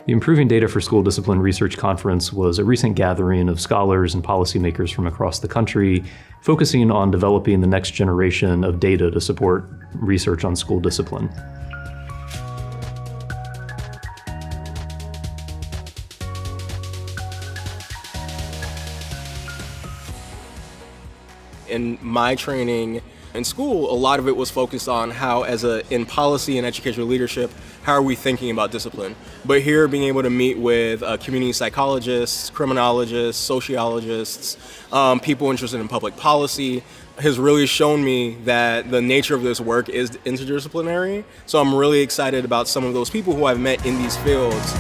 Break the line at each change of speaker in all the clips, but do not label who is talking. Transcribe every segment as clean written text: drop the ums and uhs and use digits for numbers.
The Improving Data for School Discipline Research Conference was a recent gathering of scholars and policymakers from across the country, focusing on developing the next generation of data to support research on school discipline.
In my training in school, a lot of it was focused on how, in policy and educational leadership, how are we thinking about discipline? But here, being able to meet with community psychologists, criminologists, sociologists, people interested in public policy, has really shown me that the nature of this work is interdisciplinary. So I'm really excited about some of those people who I've met in these fields.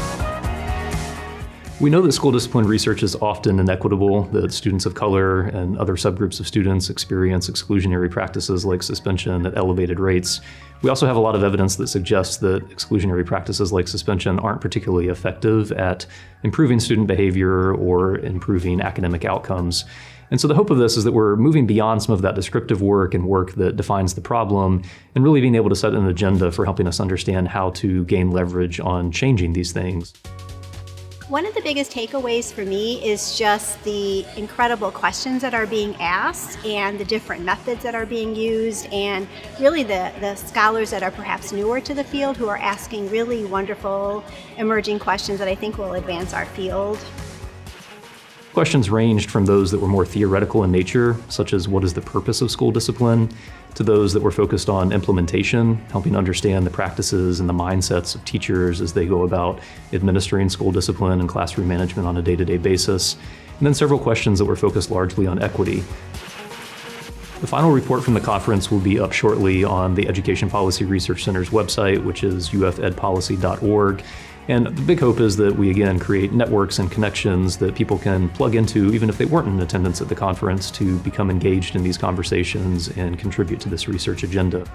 We know that school discipline research is often inequitable, that students of color and other subgroups of students experience exclusionary practices like suspension at elevated rates. We also have a lot of evidence that suggests that exclusionary practices like suspension aren't particularly effective at improving student behavior or improving academic outcomes. And so the hope of this is that we're moving beyond some of that descriptive work and work that defines the problem and really being able to set an agenda for helping us understand how to gain leverage on changing these things.
One of the biggest takeaways for me is just the incredible questions that are being asked and the different methods that are being used, and really the scholars that are perhaps newer to the field who are asking really wonderful emerging questions that I think will advance our field.
Questions ranged from those that were more theoretical in nature, such as what is the purpose of school discipline, to those that were focused on implementation, helping understand the practices and the mindsets of teachers as they go about administering school discipline and classroom management on a day-to-day basis, and then several questions that were focused largely on equity. The final report from the conference will be up shortly on the Education Policy Research Center's website, which is ufedpolicy.org. And the big hope is that we, again, create networks and connections that people can plug into, even if they weren't in attendance at the conference, to become engaged in these conversations and contribute to this research agenda.